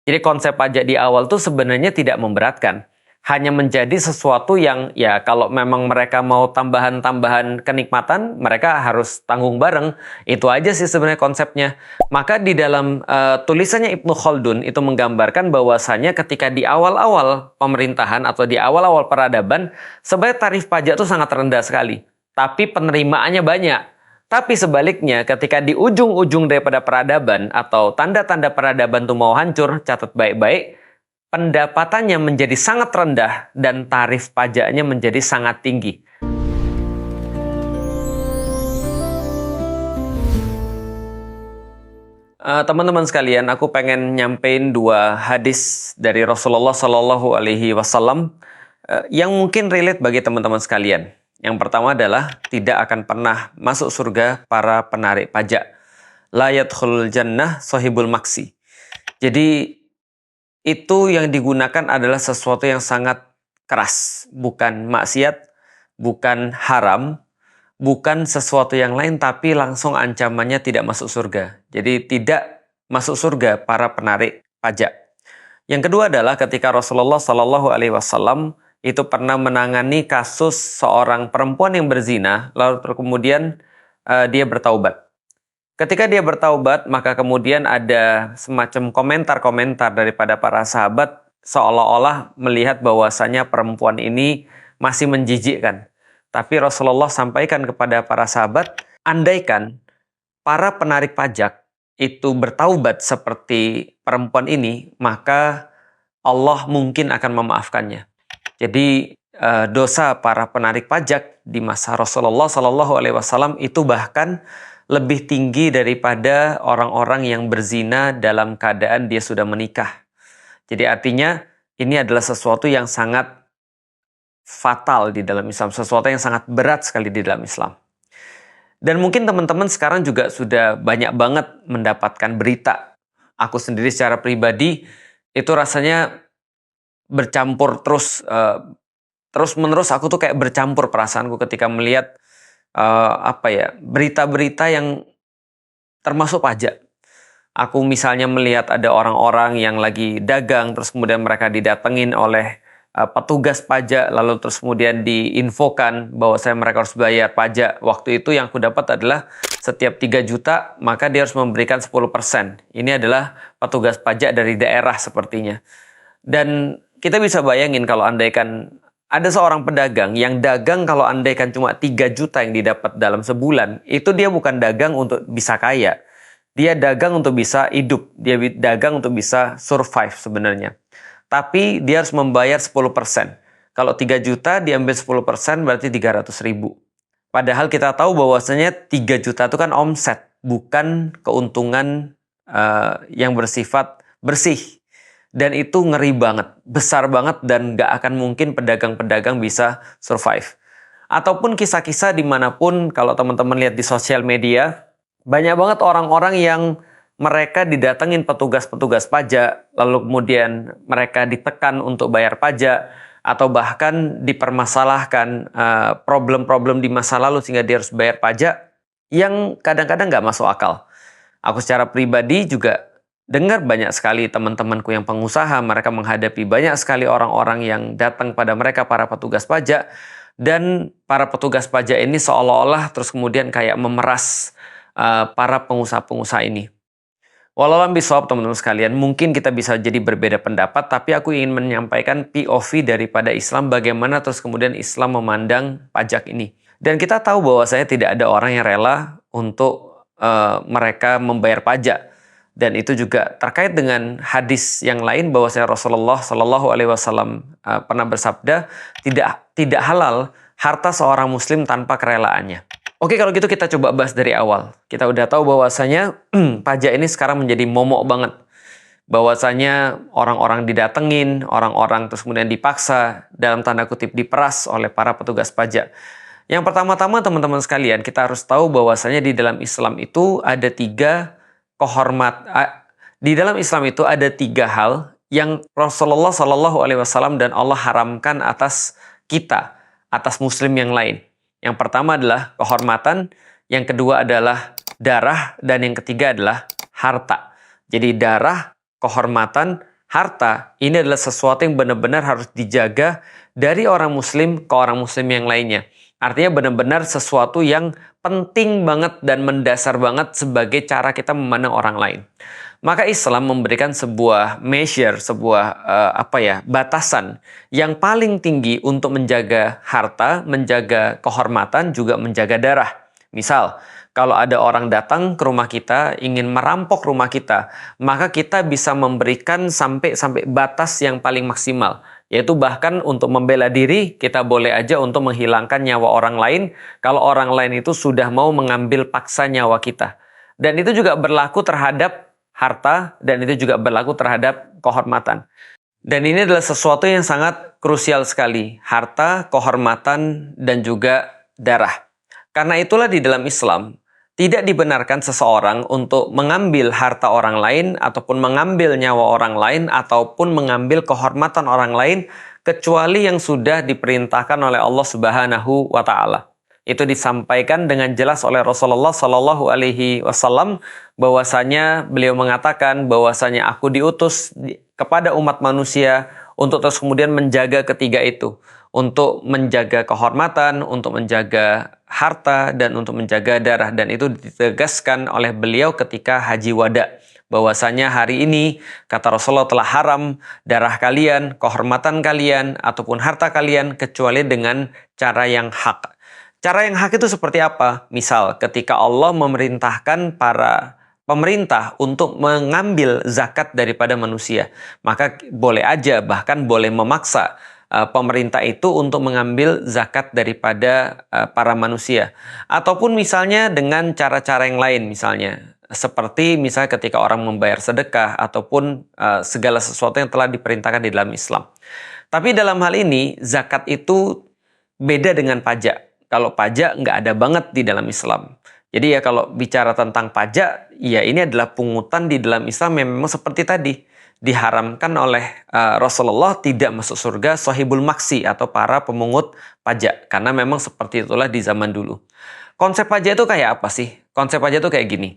Jadi konsep pajak di awal tuh sebenarnya tidak memberatkan. Hanya menjadi sesuatu yang ya kalau memang mereka mau tambahan-tambahan kenikmatan, mereka harus tanggung bareng. Itu aja sih sebenarnya konsepnya. Maka di dalam tulisannya Ibnu Khaldun itu menggambarkan bahwasanya ketika di awal-awal pemerintahan atau di awal-awal peradaban, sebenarnya tarif pajak itu sangat rendah sekali. Tapi penerimaannya banyak. Tapi sebaliknya, ketika di ujung-ujung daripada peradaban atau tanda-tanda peradaban itu mau hancur, catat baik-baik, pendapatannya menjadi sangat rendah dan tarif pajaknya menjadi sangat tinggi. Teman-teman sekalian, aku pengen nyampein dua hadis dari Rasulullah Shallallahu Alaihi Wasallam yang mungkin relate bagi teman-teman sekalian. Yang pertama adalah tidak akan pernah masuk surga para penarik pajak. La yadkhulul jannah sahibul maksi. Jadi itu yang digunakan adalah sesuatu yang sangat keras, bukan maksiat, bukan haram, bukan sesuatu yang lain, tapi langsung ancamannya tidak masuk surga. Jadi tidak masuk surga para penarik pajak. Yang kedua adalah ketika Rasulullah Shallallahu Alaihi Wasallam itu pernah menangani kasus seorang perempuan yang berzina, lalu kemudian dia bertaubat. Ketika dia bertaubat, maka kemudian ada semacam komentar-komentar daripada para sahabat seolah-olah melihat bahwasanya perempuan ini masih menjijikkan. Tapi Rasulullah sampaikan kepada para sahabat, andaikan para penarik pajak itu bertaubat seperti perempuan ini, maka Allah mungkin akan memaafkannya. Jadi dosa para penarik pajak di masa Rasulullah Shallallahu Alaihi Wasallam itu bahkan lebih tinggi daripada orang-orang yang berzina dalam keadaan dia sudah menikah. Jadi artinya ini adalah sesuatu yang sangat fatal di dalam Islam, sesuatu yang sangat berat sekali di dalam Islam. Dan mungkin teman-teman sekarang juga sudah banyak banget mendapatkan berita. Aku sendiri secara pribadi itu rasanya bercampur terus-menerus aku tuh kayak bercampur perasaanku ketika melihat berita-berita yang termasuk pajak. Aku misalnya melihat ada orang-orang yang lagi dagang, terus kemudian mereka didatengin oleh petugas pajak, lalu terus kemudian diinfokan bahwa mereka harus bayar pajak. Waktu itu yang aku dapat adalah setiap 3 juta, maka dia harus memberikan 10%. Ini adalah petugas pajak dari daerah sepertinya. Dan kita bisa bayangin kalau andaikan ada seorang pedagang yang dagang kalau andaikan cuma 3 juta yang didapat dalam sebulan, itu dia bukan dagang untuk bisa kaya. Dia dagang untuk bisa hidup, dia dagang untuk bisa survive sebenarnya. Tapi dia harus membayar 10%. Kalau 3 juta diambil 10% berarti 300 ribu. Padahal kita tahu bahwasanya 3 juta itu kan omset, bukan keuntungan yang bersifat bersih. Dan itu ngeri banget, besar banget dan gak akan mungkin pedagang-pedagang bisa survive. Ataupun kisah-kisah dimanapun kalau teman-teman lihat di sosial media, banyak banget orang-orang yang mereka didatengin petugas-petugas pajak, lalu kemudian mereka ditekan untuk bayar pajak, atau bahkan dipermasalahkan problem-problem di masa lalu sehingga dia harus bayar pajak, yang kadang-kadang gak masuk akal. Aku secara pribadi juga dengar banyak sekali teman-temanku yang pengusaha, mereka menghadapi banyak sekali orang-orang yang datang pada mereka, para petugas pajak, dan para petugas pajak ini seolah-olah terus kemudian kayak memeras para pengusaha-pengusaha ini. Walau lam bisawab teman-teman sekalian, mungkin kita bisa jadi berbeda pendapat, tapi aku ingin menyampaikan POV daripada Islam, bagaimana terus kemudian Islam memandang pajak ini. Dan kita tahu bahwa tidak ada orang yang rela untuk mereka membayar pajak. Dan itu juga terkait dengan hadis yang lain bahwa Rasulullah Shallallahu Alaihi Wasallam pernah bersabda, tidak halal harta seorang muslim tanpa kerelaannya. Oke, kalau gitu kita coba bahas dari awal. Kita udah tahu bahwasanya pajak ini sekarang menjadi momok banget. Bahwasanya orang-orang didatengin, orang-orang terus kemudian dipaksa, dalam tanda kutip diperas oleh para petugas pajak. Yang pertama-tama teman-teman sekalian, kita harus tahu bahwasanya di dalam Islam itu ada di dalam Islam itu ada 3 hal yang Rasulullah Shallallahu Alaihi Wasallam dan Allah haramkan atas kita, atas muslim yang lain. Yang pertama adalah kehormatan, yang kedua adalah darah, dan yang ketiga adalah harta. Jadi darah, kehormatan, Harta ini adalah sesuatu yang benar-benar harus dijaga dari orang muslim ke orang muslim yang lainnya. Artinya benar-benar sesuatu yang penting banget dan mendasar banget sebagai cara kita memandang orang lain. Maka Islam memberikan sebuah measure, sebuah batasan yang paling tinggi untuk menjaga harta, menjaga kehormatan, juga menjaga darah. Misal, kalau ada orang datang ke rumah kita, ingin merampok rumah kita, maka kita bisa memberikan sampai batas yang paling maksimal. Yaitu bahkan untuk membela diri, kita boleh aja untuk menghilangkan nyawa orang lain, kalau orang lain itu sudah mau mengambil paksa nyawa kita. Dan itu juga berlaku terhadap harta, dan itu juga berlaku terhadap kehormatan. Dan ini adalah sesuatu yang sangat krusial sekali. Harta, kehormatan, dan juga darah. Karena itulah di dalam Islam, tidak dibenarkan seseorang untuk mengambil harta orang lain, ataupun mengambil nyawa orang lain, ataupun mengambil kehormatan orang lain, kecuali yang sudah diperintahkan oleh Allah Subhanahu wa Ta'ala. Itu disampaikan dengan jelas oleh Rasulullah Sallallahu Alaihi Wasallam, bahwasanya beliau mengatakan bahwasanya aku diutus kepada umat manusia untuk terus kemudian menjaga ketiga itu, untuk menjaga kehormatan, untuk menjaga harta, dan untuk menjaga darah. Dan itu ditegaskan oleh beliau ketika haji wada, bahwasanya hari ini, kata Rasulullah, telah haram darah kalian, kehormatan kalian, ataupun harta kalian, kecuali dengan cara yang hak. Cara yang hak itu seperti apa? Misal, ketika Allah memerintahkan para pemerintah untuk mengambil zakat daripada manusia, maka boleh aja, bahkan boleh memaksa pemerintah itu untuk mengambil zakat daripada para manusia. Ataupun misalnya dengan cara-cara yang lain, misalnya seperti misalnya ketika orang membayar sedekah, ataupun segala sesuatu yang telah diperintahkan di dalam Islam. Tapi dalam hal ini, zakat itu beda dengan pajak. Kalau pajak nggak ada banget di dalam Islam. Jadi ya kalau bicara tentang pajak, ya ini adalah pungutan di dalam Islam yang memang seperti tadi. Diharamkan oleh Rasulullah, tidak masuk surga sahibul maksi atau para pemungut pajak. Karena memang seperti itulah di zaman dulu. Konsep pajak itu kayak apa sih? Konsep pajak itu kayak gini.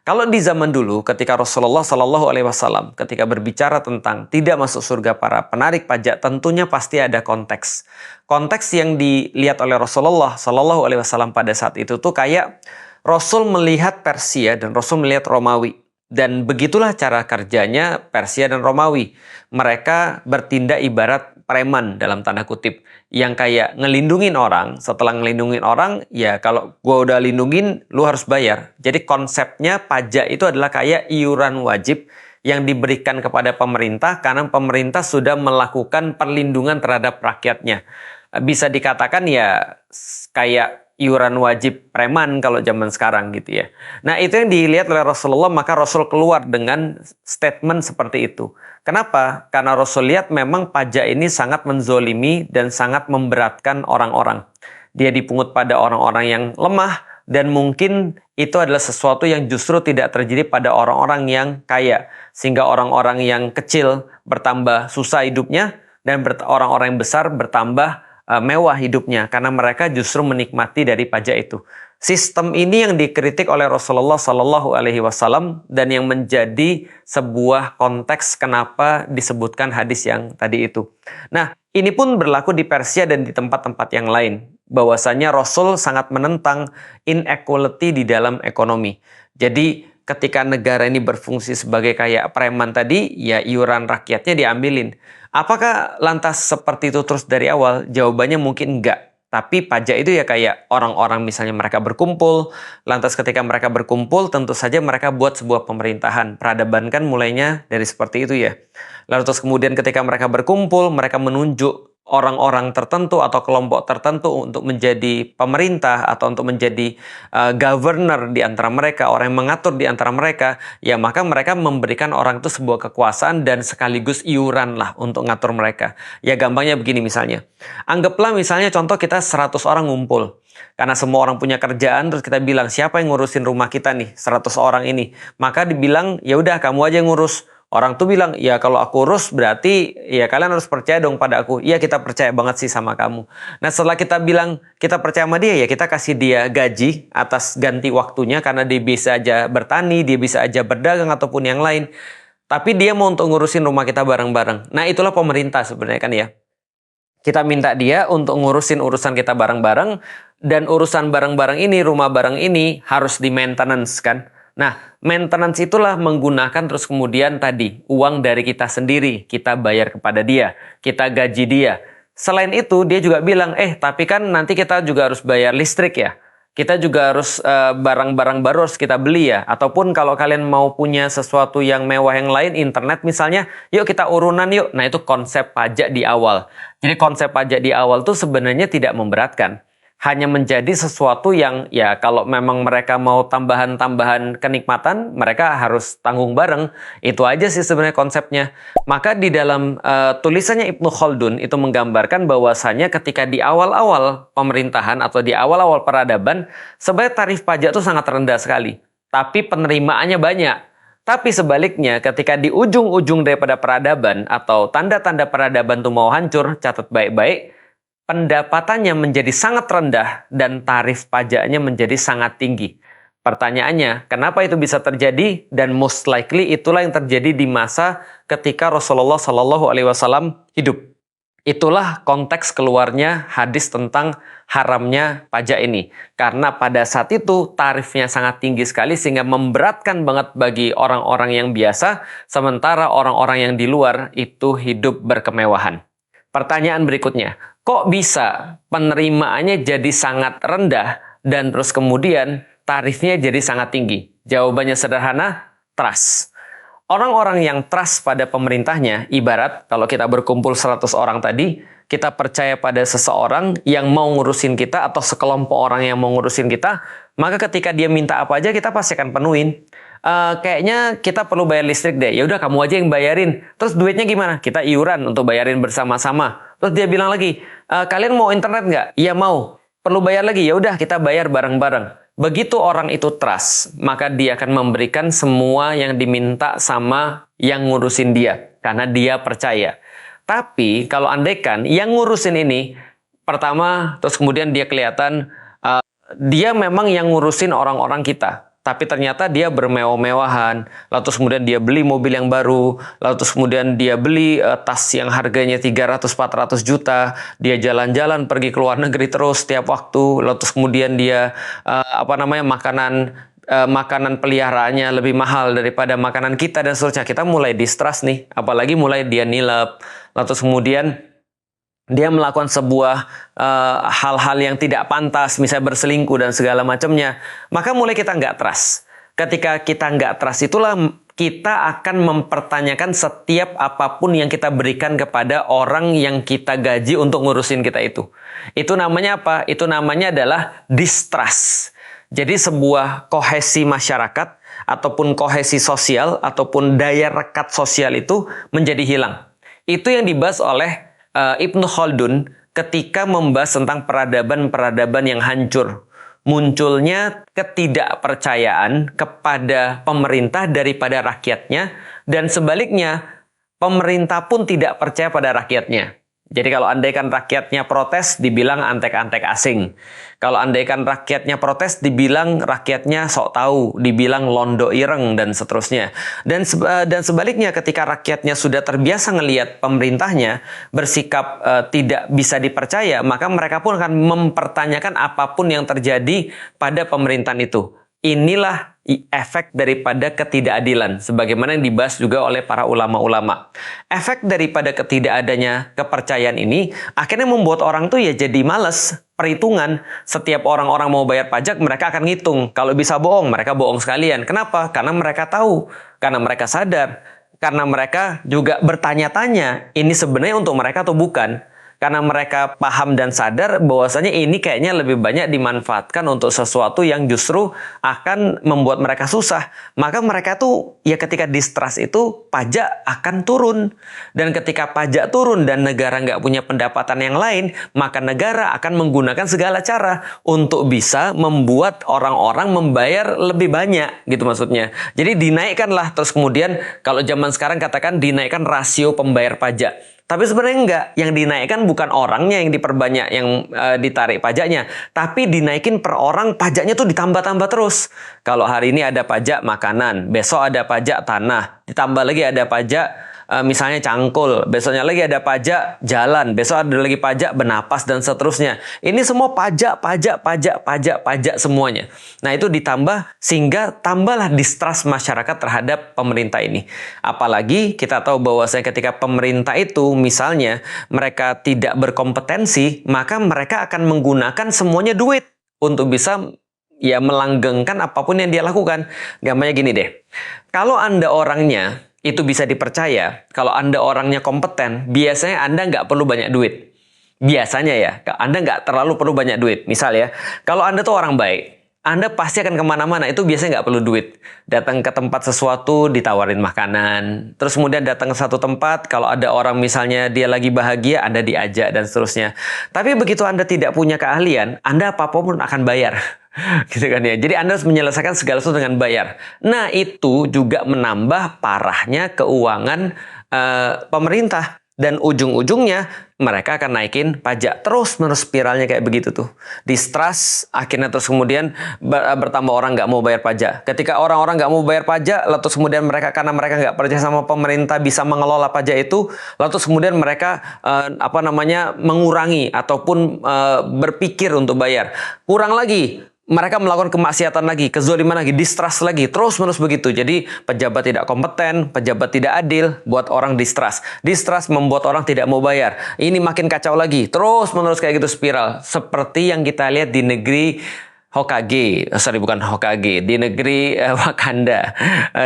Kalau di zaman dulu, ketika Rasulullah Sallallahu Alaihi Wasallam ketika berbicara tentang tidak masuk surga para penarik pajak, tentunya pasti ada konteks. Konteks yang dilihat oleh Rasulullah Sallallahu Alaihi Wasallam pada saat itu tuh kayak Rasul melihat Persia dan Rasul melihat Romawi. Dan begitulah cara kerjanya Persia dan Romawi. Mereka bertindak ibarat preman dalam tanda kutip. Yang kayak ngelindungin orang. Setelah ngelindungin orang, ya kalau gua udah lindungin, lu harus bayar. Jadi konsepnya pajak itu adalah kayak iuran wajib yang diberikan kepada pemerintah karena pemerintah sudah melakukan perlindungan terhadap rakyatnya. Bisa dikatakan ya kayak iuran wajib preman kalau zaman sekarang gitu ya. Nah itu yang dilihat oleh Rasulullah, maka Rasul keluar dengan statement seperti itu. Kenapa? Karena Rasul lihat memang pajak ini sangat menzolimi dan sangat memberatkan orang-orang. Dia dipungut pada orang-orang yang lemah, dan mungkin itu adalah sesuatu yang justru tidak terjadi pada orang-orang yang kaya. Sehingga orang-orang yang kecil bertambah susah hidupnya, dan orang-orang yang besar bertambah mewah hidupnya karena mereka justru menikmati dari pajak itu. Sistem ini yang dikritik oleh Rasulullah Sallallahu Alaihi Wasallam dan yang menjadi sebuah konteks kenapa disebutkan hadis yang tadi itu. Nah, ini pun berlaku di Persia dan di tempat-tempat yang lain. Bahwasanya Rasul sangat menentang inequality di dalam ekonomi. Jadi ketika negara ini berfungsi sebagai kayak preman tadi, ya iuran rakyatnya diambilin. Apakah lantas seperti itu terus dari awal? Jawabannya mungkin enggak. Tapi pajak itu ya kayak orang-orang misalnya mereka berkumpul. Lantas ketika mereka berkumpul tentu saja mereka buat sebuah pemerintahan. Peradaban kan mulainya dari seperti itu ya. Lalu terus kemudian ketika mereka berkumpul, mereka menunjuk orang-orang tertentu atau kelompok tertentu untuk menjadi pemerintah atau untuk menjadi governor di antara mereka, orang yang mengatur di antara mereka, ya maka mereka memberikan orang itu sebuah kekuasaan dan sekaligus iuran lah untuk ngatur mereka. Ya gampangnya begini misalnya. Anggaplah misalnya contoh kita 100 orang ngumpul. Karena semua orang punya kerjaan, terus kita bilang siapa yang ngurusin rumah kita nih 100 orang ini. Maka dibilang ya udah kamu aja yang ngurus. Orang tuh bilang, ya kalau aku urus berarti ya kalian harus percaya dong pada aku. Iya kita percaya banget sih sama kamu. Nah setelah kita bilang kita percaya sama dia, ya kita kasih dia gaji atas ganti waktunya. Karena dia bisa aja bertani, dia bisa aja berdagang ataupun yang lain. Tapi dia mau untuk ngurusin rumah kita bareng-bareng. Nah, itulah pemerintah sebenarnya kan ya. Kita minta dia untuk ngurusin urusan kita bareng-bareng, dan urusan bareng-bareng ini, rumah bareng ini harus di maintenance kan. Nah, maintenance itulah menggunakan terus kemudian tadi uang dari kita sendiri, kita bayar kepada dia, kita gaji dia. Selain itu dia juga bilang, tapi kan nanti kita juga harus bayar listrik ya. Kita juga harus barang-barang baru harus kita beli ya. Ataupun kalau kalian mau punya sesuatu yang mewah yang lain, internet misalnya, yuk kita urunan yuk. Nah, itu konsep pajak di awal. Jadi konsep pajak di awal tuh sebenarnya tidak memberatkan. Hanya menjadi sesuatu yang ya kalau memang mereka mau tambahan-tambahan kenikmatan, mereka harus tanggung bareng. Itu aja sih sebenarnya konsepnya. Maka di dalam tulisannya Ibnu Khaldun itu menggambarkan bahwasanya ketika di awal-awal pemerintahan atau di awal-awal peradaban, sebenarnya tarif pajak itu sangat rendah sekali. Tapi penerimaannya banyak. Tapi sebaliknya ketika di ujung-ujung daripada peradaban atau tanda-tanda peradaban itu mau hancur, catat baik-baik, pendapatannya menjadi sangat rendah dan tarif pajaknya menjadi sangat tinggi. Pertanyaannya, kenapa itu bisa terjadi? Dan most likely itulah yang terjadi di masa ketika Rasulullah Shallallahu Alaihi Wasallam hidup. Itulah konteks keluarnya hadis tentang haramnya pajak ini. Karena pada saat itu tarifnya sangat tinggi sekali sehingga memberatkan banget bagi orang-orang yang biasa, sementara orang-orang yang di luar itu hidup berkemewahan. Pertanyaan berikutnya, kok bisa penerimaannya jadi sangat rendah dan terus kemudian tarifnya jadi sangat tinggi? Jawabannya sederhana, trust. Orang-orang yang trust pada pemerintahnya, ibarat kalau kita berkumpul 100 orang tadi, kita percaya pada seseorang yang mau ngurusin kita atau sekelompok orang yang mau ngurusin kita, maka ketika dia minta apa aja kita pasti akan penuhin. Kayaknya kita perlu bayar listrik deh. Ya udah kamu aja yang bayarin. Terus duitnya gimana? Kita iuran untuk bayarin bersama-sama. Terus dia bilang lagi, kalian mau internet nggak? Iya mau. Perlu bayar lagi? Ya udah kita bayar bareng-bareng. Begitu orang itu trust, maka dia akan memberikan semua yang diminta sama yang ngurusin dia. Karena dia percaya. Tapi kalau andaikan yang ngurusin ini, pertama terus kemudian dia kelihatan, dia memang yang ngurusin orang-orang kita. Tapi ternyata dia bermewah-mewahan, lalu terus kemudian dia beli mobil yang baru, lalu terus kemudian dia beli tas yang harganya 300-400 juta, dia jalan-jalan pergi ke luar negeri terus setiap waktu, lalu terus kemudian dia makanan peliharaannya lebih mahal daripada makanan kita dan seterusnya. Kita mulai distrust nih, apalagi mulai dia nilep, lalu terus kemudian dia melakukan sebuah hal-hal yang tidak pantas, misalnya berselingkuh dan segala macamnya, maka mulai kita nggak trust. Ketika kita nggak trust itulah kita akan mempertanyakan setiap apapun yang kita berikan kepada orang yang kita gaji untuk ngurusin kita itu. Itu namanya apa? Itu namanya adalah distrust. Jadi sebuah kohesi masyarakat ataupun kohesi sosial ataupun daya rekat sosial itu menjadi hilang. Itu yang dibahas oleh Ibnu Khaldun ketika membahas tentang peradaban-peradaban yang hancur. Munculnya ketidakpercayaan kepada pemerintah daripada rakyatnya, dan sebaliknya pemerintah pun tidak percaya pada rakyatnya. Jadi kalau andaikan rakyatnya protes, dibilang antek-antek asing. Kalau andaikan rakyatnya protes, dibilang rakyatnya sok tahu, dibilang londo ireng, dan seterusnya. Dan sebaliknya ketika rakyatnya sudah terbiasa ngelihat pemerintahnya bersikap tidak bisa dipercaya, maka mereka pun akan mempertanyakan apapun yang terjadi pada pemerintahan itu. Inilah efek daripada ketidakadilan, sebagaimana yang dibahas juga oleh para ulama-ulama. Efek daripada ketidakadanya kepercayaan ini akhirnya membuat orang tuh ya jadi malas perhitungan. Setiap orang-orang mau bayar pajak, mereka akan ngitung. Kalau bisa bohong, mereka bohong sekalian. Kenapa? Karena mereka tahu, karena mereka sadar, karena mereka juga bertanya-tanya, ini sebenarnya untuk mereka atau bukan. Karena mereka paham dan sadar bahwasanya ini kayaknya lebih banyak dimanfaatkan untuk sesuatu yang justru akan membuat mereka susah. Maka mereka tuh ya ketika distrust itu pajak akan turun. Dan ketika pajak turun dan negara nggak punya pendapatan yang lain, maka negara akan menggunakan segala cara untuk bisa membuat orang-orang membayar lebih banyak gitu maksudnya. Jadi dinaikkanlah, terus kemudian kalau zaman sekarang katakan dinaikkan rasio pembayar pajak. Tapi sebenarnya enggak, yang dinaikkan bukan orangnya yang diperbanyak, yang ditarik pajaknya, tapi dinaikin per orang, pajaknya tuh ditambah-tambah terus. Kalau hari ini ada pajak makanan, besok ada pajak tanah, ditambah lagi ada pajak misalnya cangkul, besoknya lagi ada pajak jalan, besok ada lagi pajak bernapas dan seterusnya. Ini semua pajak semuanya. Nah, itu ditambah sehingga tambahlah distrust masyarakat terhadap pemerintah ini. Apalagi kita tahu bahwasanya ketika pemerintah itu misalnya mereka tidak berkompetensi, maka mereka akan menggunakan semuanya duit untuk bisa ya melanggengkan apapun yang dia lakukan. Gampangnya gini deh. Kalau Anda orangnya itu bisa dipercaya, kalau Anda orangnya kompeten, biasanya Anda nggak perlu banyak duit. Biasanya ya, Anda nggak terlalu perlu banyak duit. Misal ya, kalau Anda tuh orang baik, Anda pasti akan kemana-mana, itu biasanya nggak perlu duit. Datang ke tempat sesuatu, ditawarin makanan. Terus kemudian datang ke satu tempat, kalau ada orang misalnya dia lagi bahagia, Anda diajak dan seterusnya. Tapi begitu Anda tidak punya keahlian, Anda apapun akan bayar. Gitu kan ya. Jadi Anda harus menyelesaikan segala sesuatu dengan bayar. Nah, itu juga menambah parahnya keuangan pemerintah. Dan ujung-ujungnya mereka akan naikin pajak. Terus-menerus spiralnya kayak begitu tuh. Distrust, akhirnya terus kemudian bertambah orang nggak mau bayar pajak. Ketika orang-orang nggak mau bayar pajak, lalu terus kemudian mereka, karena mereka nggak percaya sama pemerintah bisa mengelola pajak itu, lalu terus kemudian mereka mengurangi ataupun berpikir untuk bayar. Kurang lagi, mereka melakukan kemaksiatan lagi, kezaliman lagi, distrust lagi, terus-menerus begitu. Jadi pejabat tidak kompeten, pejabat tidak adil, buat orang distrust. Distrust membuat orang tidak mau bayar. Ini makin kacau lagi, terus-menerus kayak gitu spiral. Seperti yang kita lihat di negeri Hokage, bukan Hokage, di negeri Wakanda,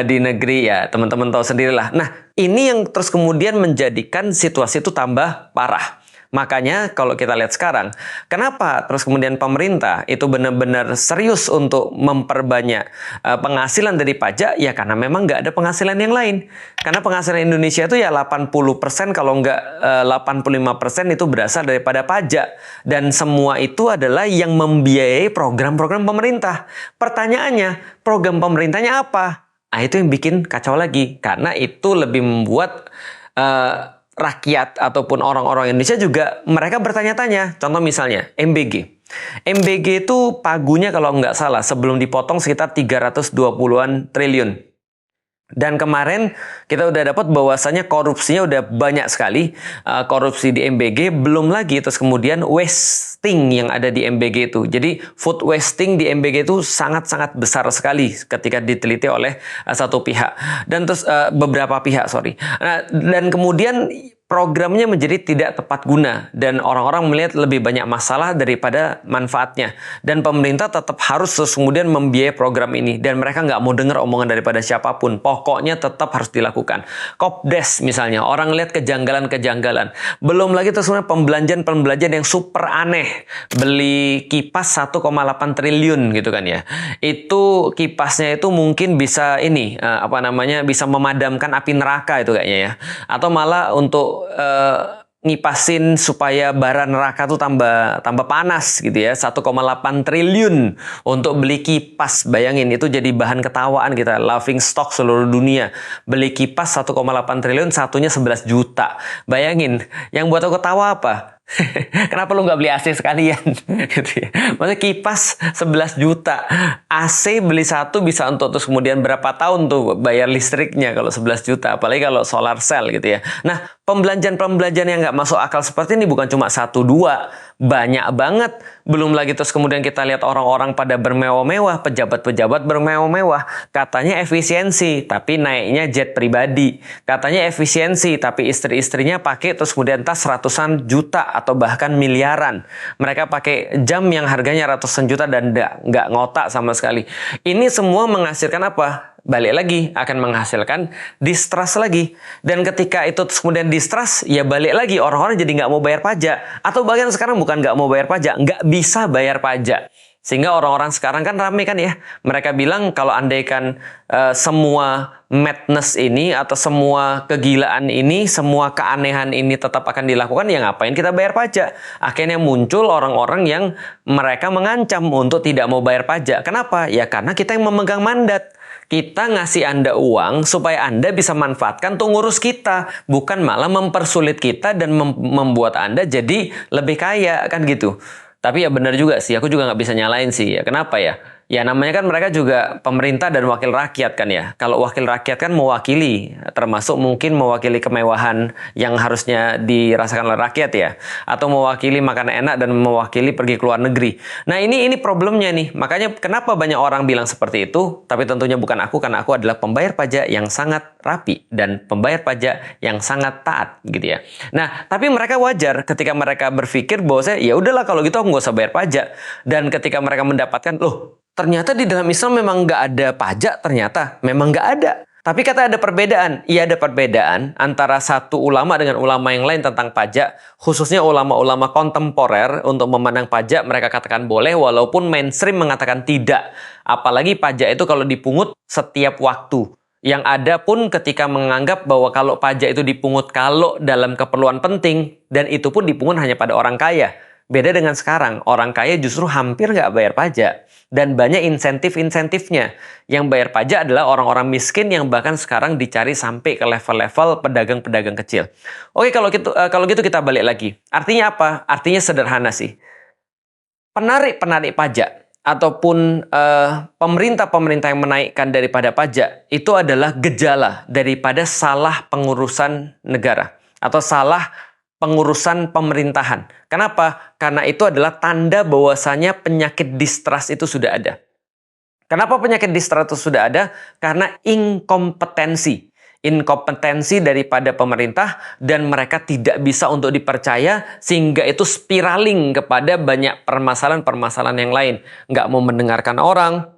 di negeri ya teman-teman tahu sendirilah. Nah, ini yang terus kemudian menjadikan situasi itu tambah parah. Makanya kalau kita lihat sekarang, kenapa terus kemudian pemerintah itu benar-benar serius untuk memperbanyak penghasilan dari pajak? Ya karena memang nggak ada penghasilan yang lain. Karena penghasilan Indonesia itu ya 80% kalau nggak 85% itu berasal daripada pajak. Dan semua itu adalah yang membiayai program-program pemerintah. Pertanyaannya, program pemerintahnya apa? Nah, itu yang bikin kacau lagi. Karena itu lebih membuat rakyat ataupun orang-orang Indonesia juga mereka bertanya-tanya. Contoh misalnya MBG. MBG itu pagunya kalau nggak salah sebelum dipotong sekitar 320-an triliun. Dan kemarin kita udah dapat bahwasannya korupsinya udah banyak sekali, korupsi di MBG, belum lagi terus kemudian wasting yang ada di MBG itu. Jadi food wasting di MBG itu sangat-sangat besar sekali ketika diteliti oleh satu pihak dan terus beberapa pihak, Nah, dan kemudian programnya menjadi tidak tepat guna dan orang-orang melihat lebih banyak masalah daripada manfaatnya. Dan pemerintah tetap harus kemudian membiayai program ini dan mereka nggak mau dengar omongan daripada siapapun. Pokoknya tetap harus dilakukan. Kopdes misalnya, orang lihat kejanggalan-kejanggalan. Belum lagi terus pembelanjaan yang super aneh. Beli kipas 1,8 triliun gitu kan ya. Itu kipasnya itu mungkin bisa bisa memadamkan api neraka itu kayaknya ya. Atau malah untuk ngipasin supaya bara neraka tuh tambah panas gitu ya. 1,8 triliun untuk beli kipas. Bayangin itu jadi bahan ketawaan kita, laughing stock seluruh dunia. Beli kipas 1,8 triliun, satunya 11 juta. Bayangin, yang buat aku ketawa apa? Kenapa lu nggak beli AC sekalian? Gitu ya. Maksudnya kipas 11 juta. AC beli satu bisa untuk terus kemudian berapa tahun tuh bayar listriknya kalau 11 juta. Apalagi kalau solar cell gitu ya. Nah, pembelanjaan yang nggak masuk akal seperti ini bukan cuma 1-2. Banyak banget. Belum lagi terus kemudian kita lihat orang-orang pada bermewah-mewah. Pejabat-pejabat bermewah-mewah. Katanya efisiensi, tapi naiknya jet pribadi. Katanya efisiensi, tapi istri-istrinya pakai terus kemudian tas ratusan juta atau bahkan miliaran. Mereka pakai jam yang harganya ratusan juta dan nggak ngotak sama sekali. Ini semua menghasilkan apa? Balik lagi akan menghasilkan distrust lagi. Dan ketika itu kemudian distrust, ya balik lagi orang-orang jadi nggak mau bayar pajak. Atau bahkan sekarang bukan nggak mau bayar pajak, nggak bisa bayar pajak. Sehingga orang-orang sekarang kan rame kan ya. Mereka bilang kalau andaikan semua madness ini atau semua kegilaan ini, semua keanehan ini tetap akan dilakukan, ya ngapain kita bayar pajak? Akhirnya muncul orang-orang yang mereka mengancam untuk tidak mau bayar pajak. Kenapa? Ya karena kita yang memegang mandat. Kita ngasih Anda uang supaya Anda bisa manfaatkan untuk ngurus kita, bukan malah mempersulit kita dan membuat Anda jadi lebih kaya, kan gitu. Tapi ya benar juga sih, aku juga nggak bisa nyalain sih. Ya, kenapa ya? Ya namanya kan mereka juga pemerintah dan wakil rakyat kan ya. Kalau wakil rakyat kan mewakili, termasuk mungkin mewakili kemewahan yang harusnya dirasakan oleh rakyat ya. Atau mewakili makanan enak dan mewakili pergi ke luar negeri. Nah ini problemnya nih. Makanya kenapa banyak orang bilang seperti itu, tapi tentunya bukan aku, karena aku adalah pembayar pajak yang sangat rapi dan pembayar pajak yang sangat taat gitu ya. Nah, tapi mereka wajar ketika mereka berpikir bahwa ya udahlah kalau gitu aku nggak usah bayar pajak. Dan ketika mereka mendapatkan, loh ternyata di dalam Islam memang nggak ada pajak, ternyata memang nggak ada. Tapi kata ada perbedaan. Iya ada perbedaan antara satu ulama dengan ulama yang lain tentang pajak. Khususnya ulama-ulama kontemporer untuk memandang pajak mereka katakan boleh walaupun mainstream mengatakan tidak. Apalagi pajak itu kalau dipungut setiap waktu. Yang ada pun ketika menganggap bahwa kalau pajak itu dipungut kalau dalam keperluan penting dan itu pun dipungut hanya pada orang kaya. Beda dengan sekarang, orang kaya justru hampir nggak bayar pajak. Dan banyak insentif-insentifnya. Yang bayar pajak adalah orang-orang miskin yang bahkan sekarang dicari sampai ke level-level pedagang-pedagang kecil. Oke, kalau gitu kita balik lagi. Artinya apa? Artinya sederhana sih. Penarik-penarik pajak ataupun pemerintah-pemerintah yang menaikkan daripada pajak itu adalah gejala daripada salah pengurusan negara atau salah pengurusan pemerintahan. Kenapa? Karena itu adalah tanda bahwasanya penyakit distrust itu sudah ada. Kenapa penyakit distrust itu sudah ada? Karena inkompetensi. Inkompetensi daripada pemerintah dan mereka tidak bisa untuk dipercaya sehingga itu spiraling kepada banyak permasalahan-permasalahan yang lain. Nggak mau mendengarkan orang,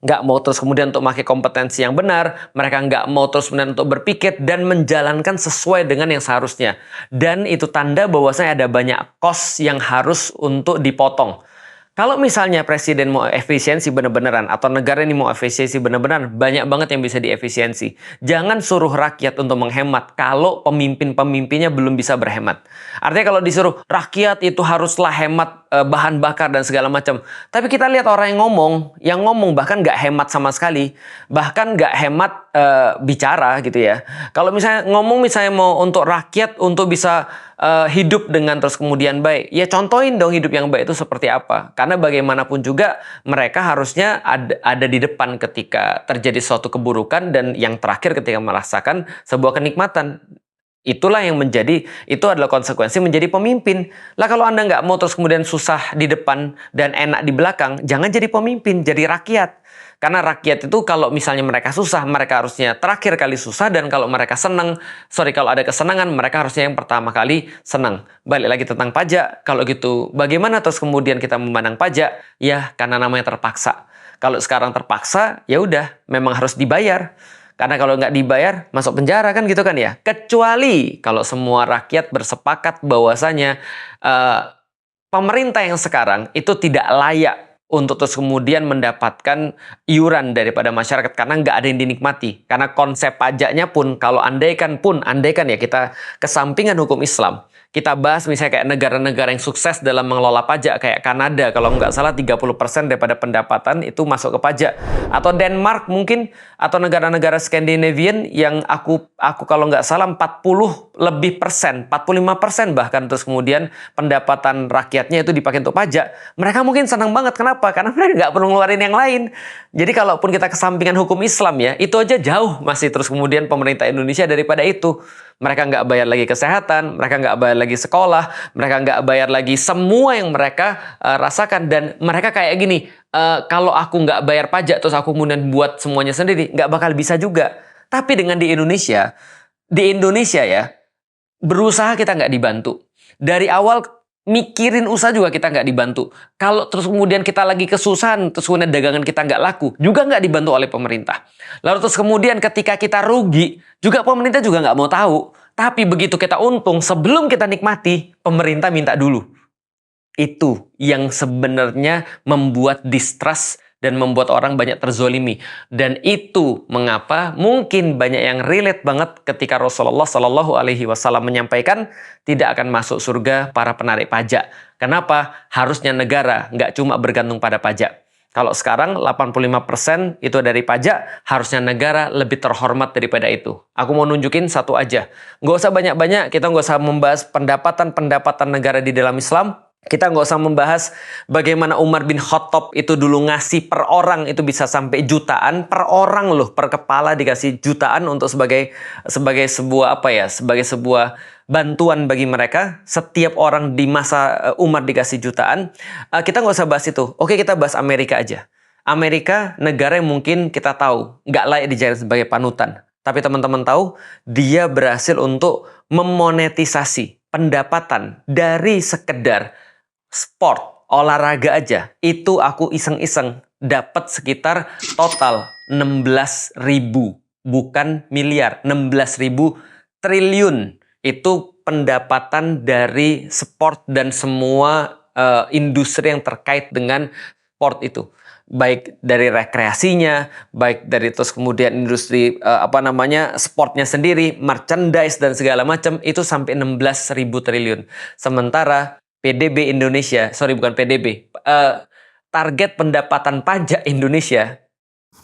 nggak mau terus kemudian untuk pakai kompetensi yang benar, mereka nggak mau terus kemudian untuk berpikir dan menjalankan sesuai dengan yang seharusnya. Dan itu tanda bahwasanya ada banyak cost yang harus untuk dipotong. Kalau misalnya presiden mau efisiensi benar-benaran atau negara ini mau efisiensi benar-benar, banyak banget yang bisa diefisiensi. Jangan suruh rakyat untuk menghemat kalau pemimpin-pemimpinnya belum bisa berhemat. Artinya kalau disuruh rakyat itu haruslah hemat bahan bakar dan segala macam. Tapi kita lihat orang yang ngomong bahkan nggak hemat sama sekali. Bahkan nggak hemat bicara gitu ya. Kalau misalnya ngomong misalnya mau untuk rakyat untuk bisa hidup dengan terus kemudian baik. Ya contohin dong hidup yang baik itu seperti apa. Karena bagaimanapun juga mereka harusnya ada di depan ketika terjadi suatu keburukan dan yang terakhir ketika merasakan sebuah kenikmatan. Itulah yang itu adalah konsekuensi menjadi pemimpin. Lah kalau Anda nggak mau terus kemudian susah di depan dan enak di belakang, jangan jadi pemimpin, jadi rakyat. Karena rakyat itu kalau misalnya mereka susah, mereka harusnya terakhir kali susah. Dan kalau mereka kalau ada kesenangan, mereka harusnya yang pertama kali senang. Balik lagi tentang pajak, kalau gitu bagaimana terus kemudian kita memandang pajak? Ya karena namanya terpaksa. Kalau sekarang terpaksa, ya udah memang harus dibayar. Karena kalau nggak dibayar, masuk penjara kan gitu kan ya. Kecuali kalau semua rakyat bersepakat bahwasanya pemerintah yang sekarang itu tidak layak untuk terus kemudian mendapatkan iuran daripada masyarakat karena nggak ada yang dinikmati. Karena konsep pajaknya pun kalau andaikan ya kita kesampingan hukum Islam. Kita bahas misalnya kayak negara-negara yang sukses dalam mengelola pajak kayak Kanada, kalau nggak salah 30% daripada pendapatan itu masuk ke pajak. Atau Denmark mungkin, atau negara-negara Scandinavian yang aku kalau nggak salah 45% bahkan terus kemudian pendapatan rakyatnya itu dipakai untuk pajak. Mereka mungkin senang banget. Kenapa? Karena mereka nggak perlu ngeluarin yang lain. Jadi kalaupun kita kesampingan hukum Islam ya, itu aja jauh masih terus kemudian pemerintah Indonesia daripada itu. Mereka nggak bayar lagi kesehatan, mereka nggak bayar lagi sekolah, mereka nggak bayar lagi semua yang mereka rasakan. Dan mereka kayak gini, kalau aku nggak bayar pajak terus aku kemudian buat semuanya sendiri, nggak bakal bisa juga. Tapi dengan di Indonesia ya, berusaha kita nggak dibantu. Dari awal mikirin usaha juga kita nggak dibantu. Kalau terus kemudian kita lagi kesusahan, terus kemudian dagangan kita nggak laku, juga nggak dibantu oleh pemerintah. Lalu terus kemudian ketika kita rugi, juga pemerintah juga nggak mau tahu. Tapi begitu kita untung, sebelum kita nikmati, pemerintah minta dulu. Itu yang sebenarnya membuat distrust dan membuat orang banyak terzolimi. Dan itu mengapa mungkin banyak yang relate banget ketika Rasulullah Shallallahu Alaihi Wasallam menyampaikan tidak akan masuk surga para penarik pajak. Kenapa? Harusnya negara nggak cuma bergantung pada pajak. Kalau sekarang 85% itu dari pajak, harusnya negara lebih terhormat daripada itu. Aku mau nunjukin satu aja. Nggak usah banyak-banyak, kita nggak usah membahas pendapatan-pendapatan negara di dalam Islam. Kita nggak usah membahas bagaimana Umar bin Khattab itu dulu ngasih per orang itu bisa sampai jutaan per orang loh, per kepala dikasih jutaan untuk sebagai sebuah apa ya, sebagai sebuah bantuan bagi mereka. Setiap orang di masa Umar dikasih jutaan. Kita nggak usah bahas itu. Oke, kita bahas Amerika aja. Amerika negara yang mungkin kita tahu nggak layak dijadikan sebagai panutan. Tapi teman-teman tahu dia berhasil untuk memonetisasi pendapatan dari sekedar sport, olahraga aja, itu aku iseng-iseng dapat sekitar total 16.000, bukan miliar, 16.000 triliun. Itu pendapatan dari sport dan semua industri yang terkait dengan sport itu. Baik dari rekreasinya, baik dari terus kemudian industri sportnya sendiri, merchandise dan segala macam itu sampai 16.000 triliun. Sementara PDB Indonesia, sorry bukan PDB, target pendapatan pajak Indonesia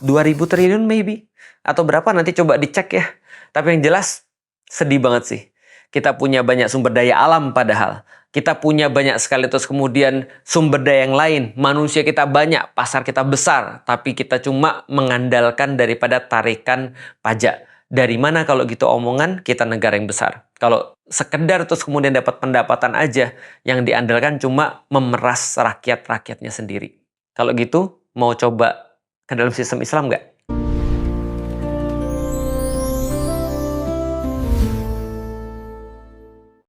2.000 triliun maybe. Atau berapa nanti coba dicek ya. Tapi yang jelas sedih banget sih. Kita punya banyak sumber daya alam padahal. Kita punya banyak sekali terus kemudian sumber daya yang lain. Manusia kita banyak, pasar kita besar. Tapi kita cuma mengandalkan daripada tarikan pajak. Dari mana kalau gitu omongan kita negara yang besar? Kalau sekedar terus kemudian dapat pendapatan aja, yang diandalkan cuma memeras rakyat-rakyatnya sendiri. Kalau gitu, mau coba ke dalam sistem Islam nggak?